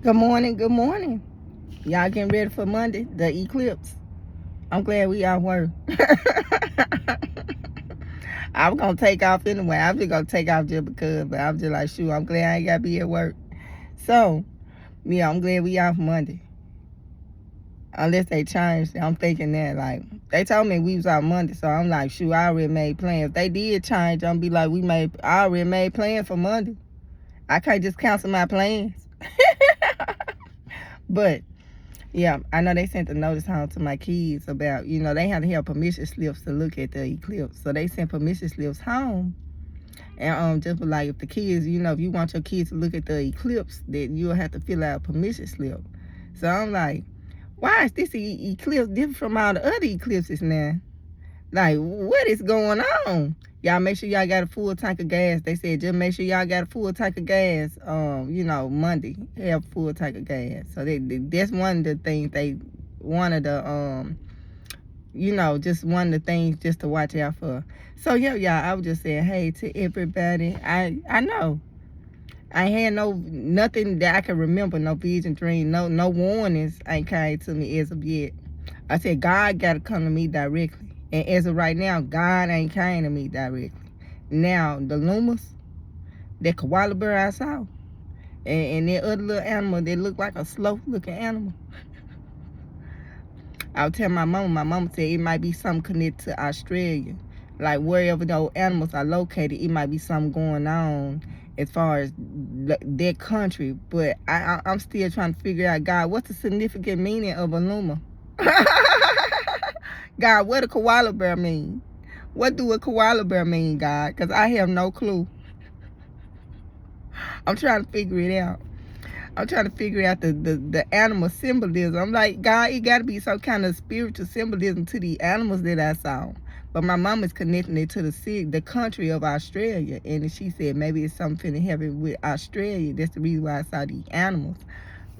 Good morning, good morning. Y'all getting ready for Monday, the eclipse. I'm glad we off work. I was gonna take off anyway. I'm just gonna take off just because, but I'm just like, shoot, I'm glad I ain't gotta be at work. So, yeah, I'm glad we off Monday. Unless they changed, I'm thinking that, like, they told me we was out Monday, so I'm like, shoot, I already made plans. If they did change, I'm be like, I already made plans for Monday. I can't just cancel my plans. But yeah, I know they sent a notice home to my kids about, they had to have permission slips to look at the eclipse. So they sent permission slips home. And just like if the kids, if you want your kids to look at the eclipse, then you'll have to fill out a permission slip. So I'm like, why is this eclipse different from all the other eclipses now? Like, what is going on? Y'all make sure y'all got a full tank of gas. They said just make sure y'all got a full tank of gas. Monday have a full tank of gas. So that's one of the things just one of the things just to watch out for. So yeah, y'all, I was just saying hey to everybody. I know I ain't had nothing that I can remember, no vision, dream, no warnings ain't came to me as of yet. I said God got to come to me directly. And as of right now, God ain't came to me directly. Now, the Lumas, that koala bear I saw, and that other little animal that looked like a slow-looking animal, I was telling my mama said it might be something connected to Australia. Like wherever those animals are located, it might be something going on as far as that country. But I'm still trying to figure out, God, what's the significant meaning of a Luma? God, what a koala bear mean? What do a koala bear mean, God? Because I have no clue. I'm trying to figure it out. I'm trying to figure out the animal symbolism. I'm like, God, it got to be some kind of spiritual symbolism to the animals that I saw. But my mom is connecting it to the country of Australia. And she said maybe it's something to happen with Australia. That's the reason why I saw these animals.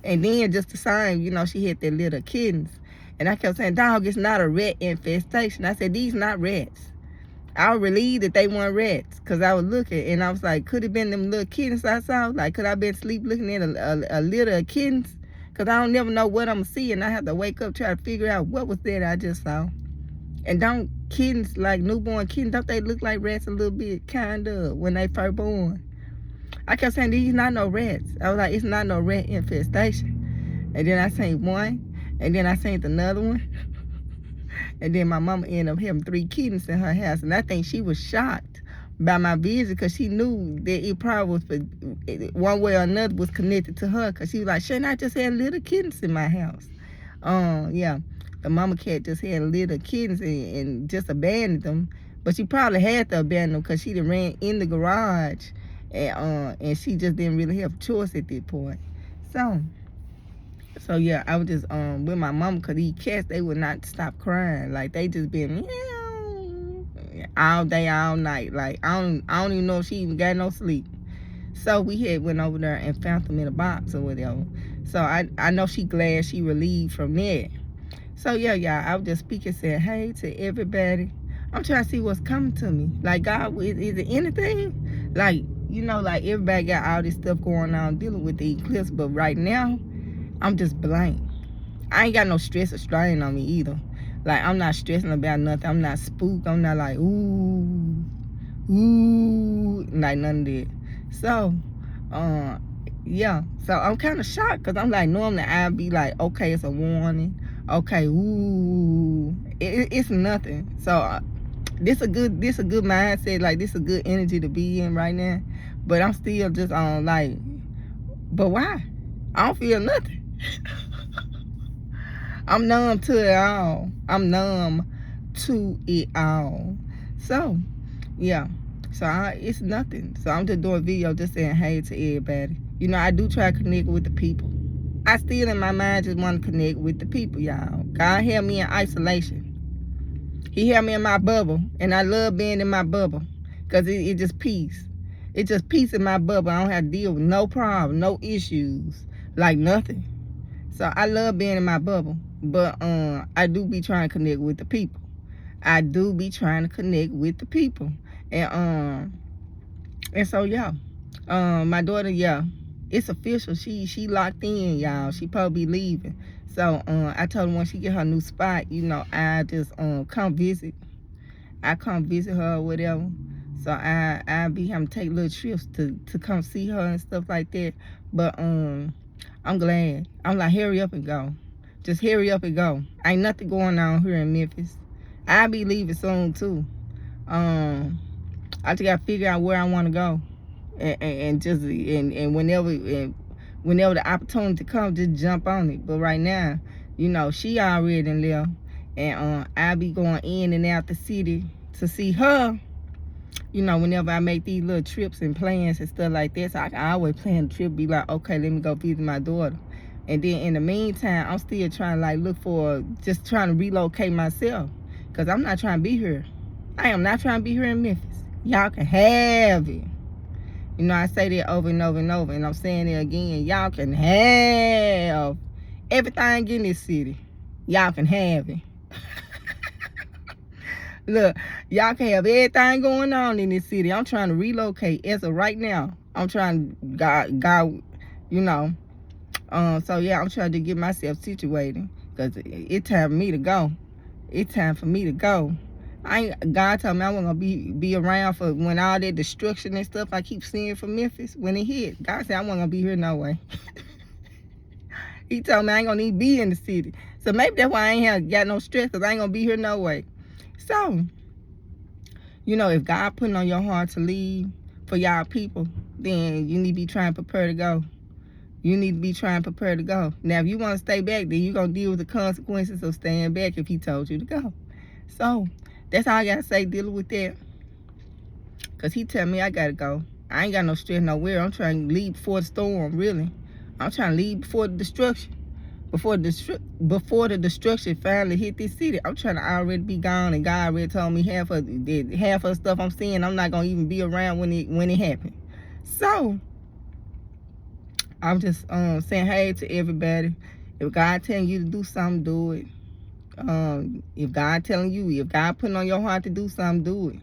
And then just the same, she had their little kittens. And I kept saying, dog, it's not a rat infestation. I said, these not rats. I was relieved that they weren't rats because I was looking and I was like, could it have been them little kittens I saw? Like, could I have been asleep looking at a litter of kittens? Because I don't never know what I'm seeing. I have to wake up, try to figure out what was that I just saw. And don't kittens, like newborn kittens, don't they look like rats a little bit, kind of, when they first born? I kept saying, these not no rats. I was like, it's not no rat infestation. And then I seen one, and then I seen another one. And then my mama ended up having 3 kittens in her house. And I think she was shocked by my visit because she knew that it probably was, one way or another, was connected to her. Because she was like, shouldn't I just have little kittens in my house? Yeah, the mama cat just had little kittens and just abandoned them. But she probably had to abandon them because she done ran in the garage. And she just didn't really have a choice at that point. So yeah, I was just with my mom because these cats, they would not stop crying. Like they just been meow all day, all night. Like I don't even know if she even got no sleep. So we had went over there and found them in a box or whatever. So I know she glad she relieved from that. So yeah, y'all, I was just speaking, saying hey to everybody. I'm trying to see what's coming to me. Like, God, is it anything? Like, like everybody got all this stuff going on dealing with the eclipse, but right now, I'm just blank. I ain't got no stress or strain on me either. Like, I'm not stressing about nothing. I'm not spooked. I'm not like, ooh, like none of that. So, yeah. So I'm kind of shocked because I'm like, normally I'd be like, okay, it's a warning. Okay, ooh, it's nothing. So this a good mindset. Like this a good energy to be in right now. But I'm still just on like, but why? I don't feel nothing. I'm numb to it all. I'm numb to it all. So, yeah. So it's nothing. So I'm just doing a video just saying hey to everybody. I do try to connect with the people. I still in my mind just want to connect with the people, y'all. God held me in isolation. He held me in my bubble. And I love being in my bubble. Because it just peace. It's just peace in my bubble. I don't have to deal with no problem, no issues. Like nothing. So I love being in my bubble. But I do be trying to connect with the people. I do be trying to connect with the people. And so yeah. My daughter, yeah, it's official. She locked in, y'all. She probably be leaving. So I told her when she get her new spot, I just come visit. I come visit her or whatever. So I be having to take little trips to come see her and stuff like that. But I'm glad. I'm like, hurry up and go. Just hurry up and go. Ain't nothing going on here in Memphis. I'll be leaving soon too. I just gotta figure out where I want to go, and whenever the opportunity comes, just jump on it. But right now, she already done left, and I'll be going in and out the city to see her. Whenever I make these little trips and plans and stuff like that, so I can always plan the trip, be like, okay, let me go visit my daughter. And then in the meantime, I'm still trying to just trying to relocate myself, because I'm not trying to be here. I am not trying to be here in Memphis. Y'all can have it. I say that over and over and over, and I'm saying it again. Y'all can have everything in this city. Y'all can have it. Look, y'all can have everything going on in this city. I'm trying to relocate as of right now. I'm trying to, God, so yeah, I'm trying to get myself situated, because it's time for me to go. It's time for me to go. God told me I wasn't gonna be around for when all that destruction and stuff I keep seeing from Memphis, when it hit. God said I wasn't gonna be here no way. He told me I ain't gonna even be in the city. So maybe that's why I ain't got no stress, because I ain't gonna be here no way. So, if God putting on your heart to leave for y'all people, then you need to be trying to prepare to go. You need to be trying to prepare to go. Now, if you want to stay back, then you're going to deal with the consequences of staying back if he told you to go. So, that's all I got to say dealing with that. Because he tell me I got to go. I ain't got no stress nowhere. I'm trying to leave before the storm, really. I'm trying to leave before the destruction. Before the destruction finally hit this city, I'm trying to already be gone, and God already told me half of the stuff I'm seeing, I'm not gonna even be around when it happened. So I'm just saying hey to everybody. If God telling you to do something, do it. If God putting on your heart to do something, do it.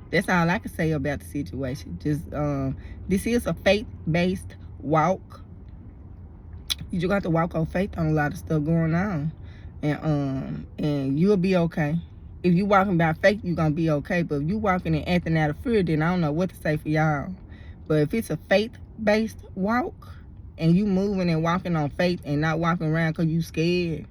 That's all I can say about the situation. Just this is a faith-based walk. You just got to walk on faith on a lot of stuff going on, and you'll be okay. If you walking by faith, you're gonna be okay. But if you walking and acting out of fear, then I don't know what to say for y'all. But if it's a faith-based walk, and you moving and walking on faith and not walking around because you scared,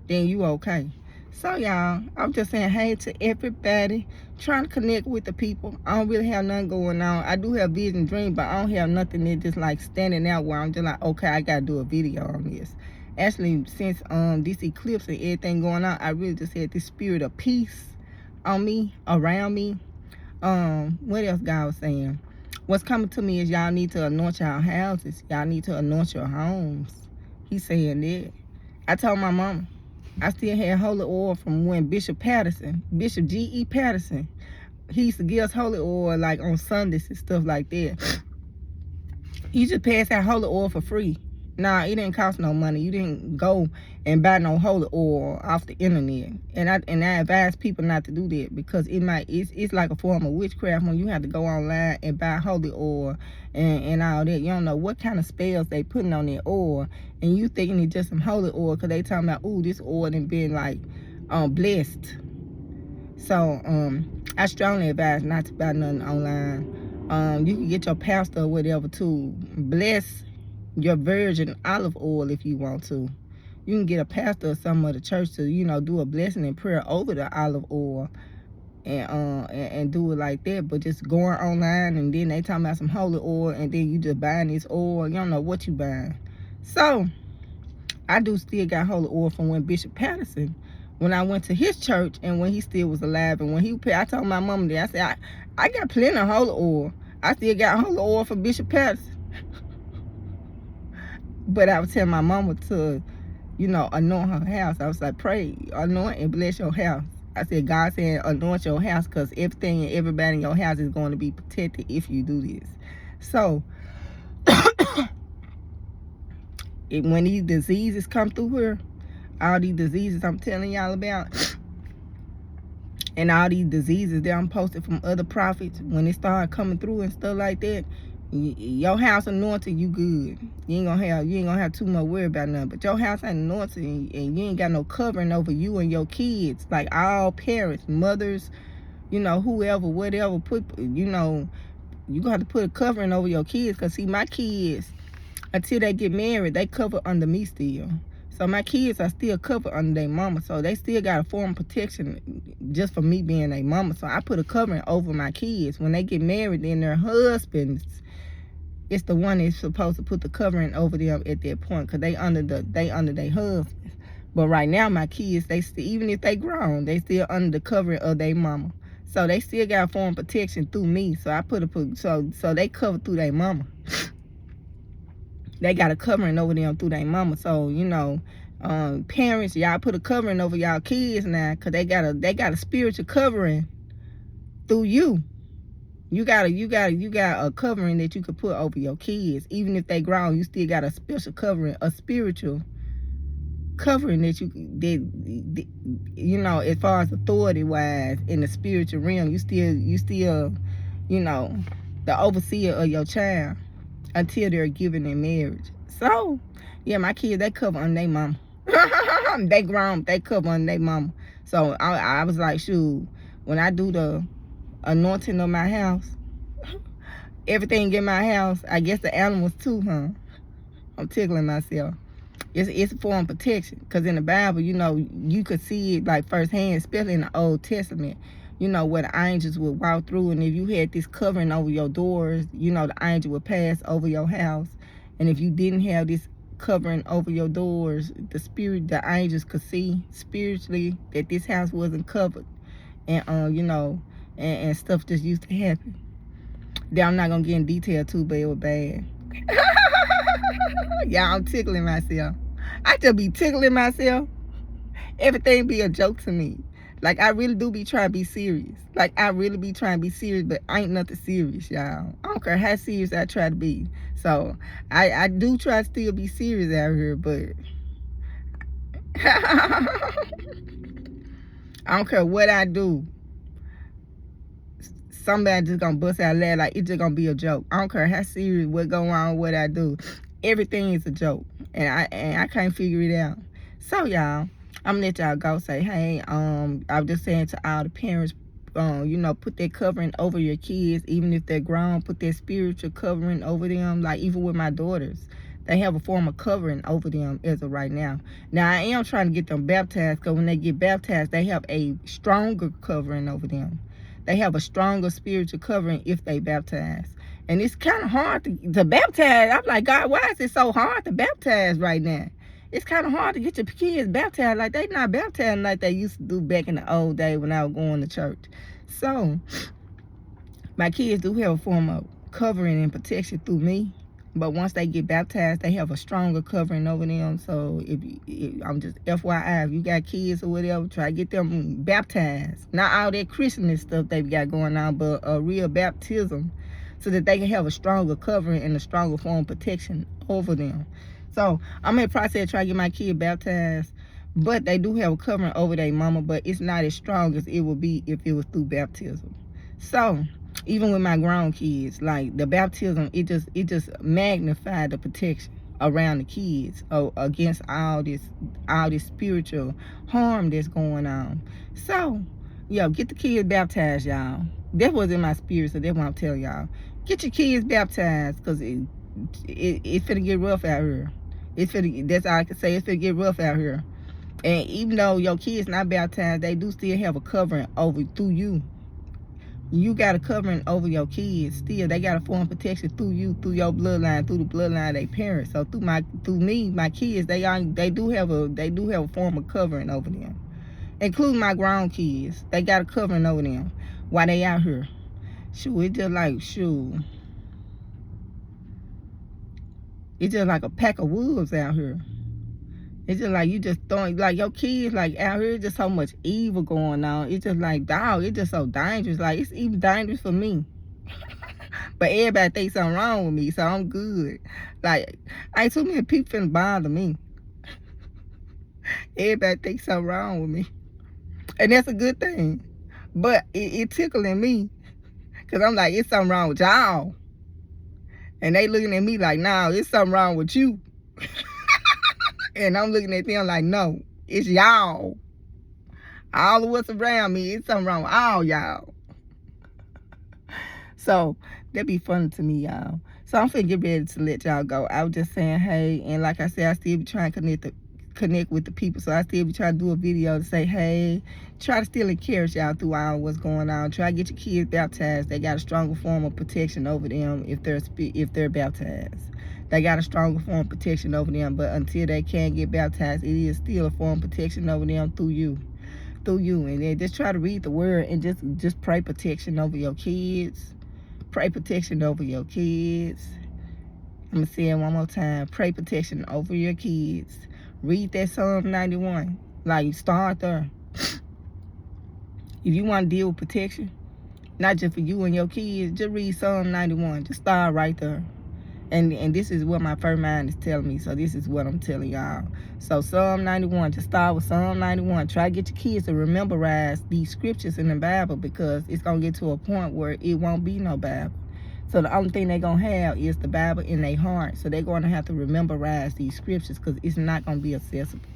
then you okay. So y'all, I'm just saying hey to everybody, trying to connect with the people. I don't really have nothing going on. I do have vision dream, but I don't have nothing that just like standing out where I'm just like, okay, I gotta do a video on this. Actually, since this eclipse and everything going on, I really just had this spirit of peace on me, around me. What else God was saying? What's coming to me is y'all need to anoint your houses. Y'all need to anoint your homes. He's saying that. I told my mama, I still had holy oil from when Bishop G.E. Patterson, he used to give us holy oil like on Sundays and stuff like that. He just passed out holy oil for free. Nah, it didn't cost no money. You didn't go and buy no holy oil off the internet. And I advise people not to do that, because it's like a form of witchcraft when you have to go online and buy holy oil and all that. You don't know what kind of spells they putting on that oil, and you thinking it's just some holy oil because they talking about, ooh, this oil done been like blessed. So I strongly advise not to buy nothing online. You can get your pastor or whatever to bless your virgin olive oil if you want to. You can get a pastor or some of the church to, do a blessing and prayer over the olive oil and do it like that. But just going online and then they talking about some holy oil and then you just buying this oil, you don't know what you buying. So I do still got holy oil from when Bishop Patterson, when I went to his church and when he still was alive, and when I told my mama that, I said, I got plenty of holy oil. I still got holy oil from Bishop Patterson. But I was telling my mama to, anoint her house. I was like, pray, anoint and bless your house. I said, God said, anoint your house, because everything and everybody in your house is going to be protected if you do this. So, when these diseases come through here, all these diseases I'm telling y'all about, and all these diseases that I'm posted from other prophets, when it started coming through and stuff like that, Your house anointed, you good. You ain't gonna have too much worry about nothing. But your house ain't anointed, and you ain't got no covering over you and your kids. Like all parents, mothers, whoever, whatever, you gonna have to put a covering over your kids. Cause see, my kids, until they get married, they cover under me still. So my kids are still covered under their mama. So they still got a form of protection just for me being a mama. So I put a covering over my kids. When they get married, then their husbands, it's the one that's supposed to put the covering over them at that point, because they under their husbands. But right now, my kids, even if they grown, they still under the covering of their mama. So they still got a form of protection through me. So I so they cover through their mama. They got a covering over them through their mama. So parents, y'all put a covering over y'all kids now, cause they got a spiritual covering through you. You got a covering that you could put over your kids. Even if they grown, you still got a special covering, a spiritual covering that as far as authority wise in the spiritual realm, you still the overseer of your child until they're given in marriage. So yeah, my kids, they cover on their mama. They grown, they cover on their mama. So I was like, shoot, when I do the anointing of my house, everything in my house, I guess the animals too, huh? I'm tickling myself. It's a form of protection, because in the Bible, you could see it like firsthand, especially in the Old Testament, where the angels would walk through, and if you had this covering over your doors, the angel would pass over your house. And if you didn't have this covering over your doors, the angels could see spiritually that this house wasn't covered, and and stuff just used to happen. Then I'm not gonna get in detail too, but it was bad. Yeah, I'm tickling myself. I just be tickling myself. Everything be a joke to me. Like, I really do be trying to be serious. Like, I really be trying to be serious, but ain't nothing serious, y'all. I don't care how serious I try to be. So I do try to still be serious out here, but I don't care what I do. Somebody just gonna bust out laugh like it's just gonna be a joke. I don't care how serious what go on, what I do. Everything is a joke, and I can't figure it out. So y'all, I'm gonna let y'all go. Say hey, I'm just saying to all the parents, put that covering over your kids, even if they're grown. Put that spiritual covering over them. Like even with my daughters, they have a form of covering over them as of right now. Now I am trying to get them baptized, because when they get baptized, they have a stronger covering over them. They have a stronger spiritual covering if they baptize. And it's kind of hard to baptize. I'm like, God, why is it so hard to baptize right now? It's kind of hard to get your kids baptized. Like, they not baptizing like they used to do back in the old day when I was going to church. So, my kids do have a form of covering and protection through me. But once they get baptized, they have a stronger covering over them. So I'm just FYI, if you got kids or whatever, try to get them baptized. Not all that Christian stuff they've got going on, but a real baptism, so that they can have a stronger covering and a stronger form of protection over them. So I'm in the process of trying to get my kid baptized, but they do have a covering over their mama, but it's not as strong as it would be if it was through baptism. So even with my grown kids, like the baptism, it just magnified the protection around the kids against all this spiritual harm that's going on. So get the kids baptized, y'all. That was in my spirit, so that's what I'm telling y'all. Get your kids baptized, because it's finna get rough out here. That's all I can say. It's finna get rough out here. And even though your kids not baptized, they do still have a covering through you. You got a covering over your kids still. They got a form of protection through you, through your bloodline, through the bloodline of their parents. So through me, my kids, they do have a form of covering over them, including my grown kids. They got a covering over them while they out here. It's just like a pack of wolves out here. It's just like you just throwing, like your kids, like out here, just so much evil going on. It's just like, dog, it's just so dangerous. Like, it's even dangerous for me. But everybody thinks something wrong with me, so I'm good. Like, ain't too many people finna bother me. Everybody thinks something wrong with me. And that's a good thing. But it tickling me, because I'm like, it's something wrong with y'all. And they looking at me like, nah, there's something wrong with you. And I'm looking at them like, no, it's y'all. All of what's around me, it's something wrong with all y'all. So that be funny to me, y'all. So I'm finna get ready to let y'all go. I was just saying, hey, and like I said, I still be trying to connect with the people. So I still be trying to do a video to say, hey, try to still encourage y'all through all what's going on. Try to get your kids baptized. They got a stronger form of protection over them if they're baptized. They got a stronger form of protection over them. But until they can get baptized, it is still a form of protection over them through you. And then just try to read the word and just pray protection over your kids. Pray protection over your kids. I'm going to say it one more time. Pray protection over your kids. Read that Psalm 91. Like, start there. If you want to deal with protection, not just for you and your kids, just read Psalm 91. Just start right there. And this is what my first mind is telling me. So this is what I'm telling y'all. So Psalm 91. Just start with Psalm 91. Try to get your kids to memorize these scriptures in the Bible, because it's going to get to a point where it won't be no Bible. So the only thing they're going to have is the Bible in their heart. So they're going to have to memorize these scriptures, because it's not going to be accessible.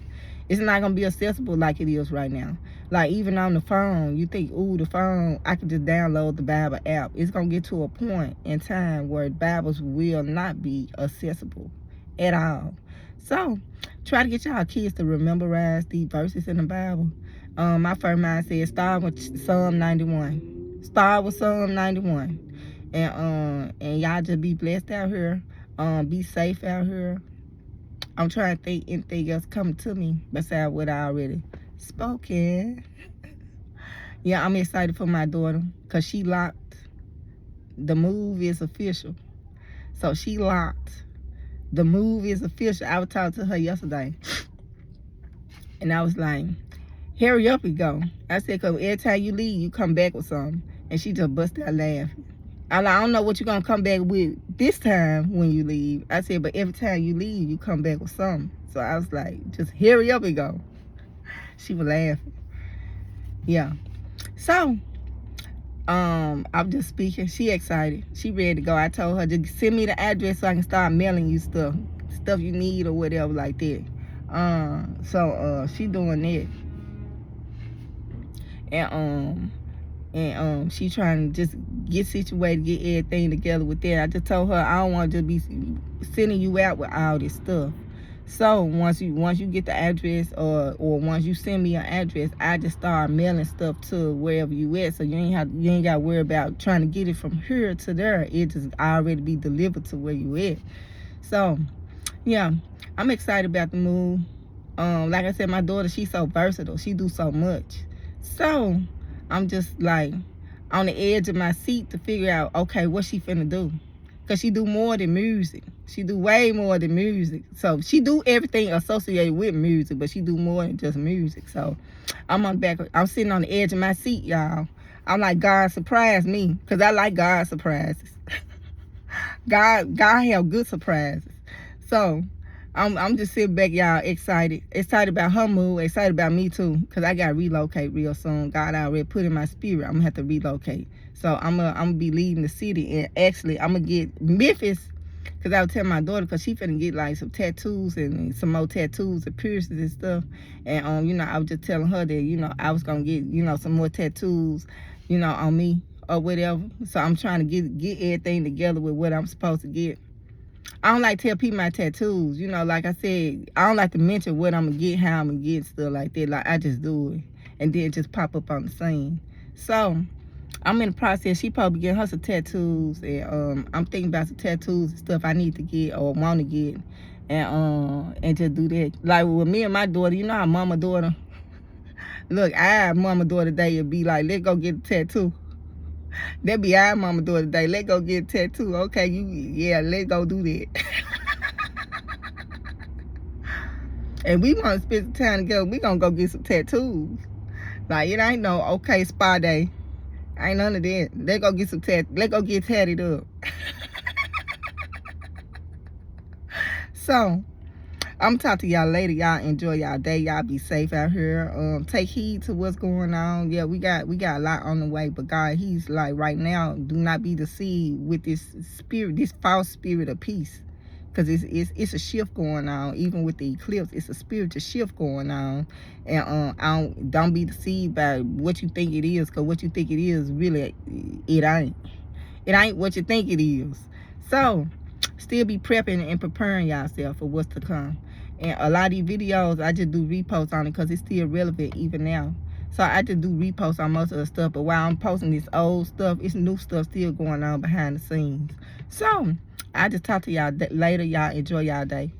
It's not going to be accessible like it is right now. Like, even on the phone, you think, ooh, the phone, I can just download the Bible app. It's going to get to a point in time where Bibles will not be accessible at all. So, try to get y'all kids to memorize these verses in the Bible. My first mind said, start with Psalm 91. Start with Psalm 91. And y'all just be blessed out here. Be safe out here. I'm trying to think anything else coming to me besides what I already spoken. Yeah, I'm excited for my daughter because she locked. The move is official. So she locked. The move is official. I was talking to her yesterday. And I was like, hurry up and go. I said, because every time you leave, you come back with something. And she just busted out laughing. I'm like, I don't know what you're going to come back with this time when you leave. I said, but every time you leave, you come back with something. So I was like, just hurry up and go. She was laughing. Yeah. So, I'm just speaking. She excited. She ready to go. I told her, just send me the address so I can start mailing you stuff you need or whatever like that. So she doing that. And she trying to just get situated, get everything together with that. I just told her I don't want to just be sending you out with all this stuff. So once you get the address or once you send me an address, I just start mailing stuff to wherever you at. So you ain't got to worry about trying to get it from here to there. It just already be delivered to where you at. So yeah, I'm excited about the move. Like I said, my daughter, she's so versatile. She do so much. So I'm just like on the edge of my seat to figure out, okay, what she finna do. Because she do more than music. She do way more than music. So she do everything associated with music, but she do more than just music. So I'm sitting on the edge of my seat, y'all. I'm like, God surprised me, because I like God surprises. God have good surprises. So I'm just sitting back, y'all, excited about her move, excited about me too, because I got to relocate real soon. God already put in my spirit I'm gonna have to relocate. So I'm gonna be leaving the city, and actually I'm gonna get Memphis, because I was telling my daughter, because she finna get like some tattoos and some more tattoos and piercings and stuff. And I was just telling her that I was gonna get some more tattoos on me or whatever. So I'm trying to get everything together with what I'm supposed to get. I don't like to tell people my tattoos. Like I said, I don't like to mention what I'm going to get, how I'm going to get, stuff like that. Like, I just do it. And then just pop up on the scene. So, I'm in the process. She probably getting her some tattoos. And I'm thinking about some tattoos and stuff I need to get or want to get. And just do that. Like, with me and my daughter, how mama daughter. Look, mama daughter day would be like, let's go get a tattoo. That be our mama daughter day. Let's go get a tattoo. Okay, let's go do that. And we want to spend some time together. We gonna go get some tattoos. Like, it ain't no okay spa day. Ain't none of that. Let's go get some let's go get tatted up. So, I'm talk to y'all later. Y'all enjoy y'all day. Y'all be safe out here. Take heed to what's going on. Yeah, we got a lot on the way, but God, He's like right now. Do not be deceived with this spirit, this false spirit of peace, because it's a shift going on. Even with the eclipse, it's a spiritual shift going on, and don't be deceived by what you think it is, because what you think it is really it ain't. It ain't what you think it is. So still be prepping and preparing yourself for what's to come. And a lot of these videos, I just do reposts on it because it's still relevant even now. So I just do reposts on most of the stuff. But while I'm posting this old stuff, it's new stuff still going on behind the scenes. So I just talk to y'all later. Y'all enjoy y'all day.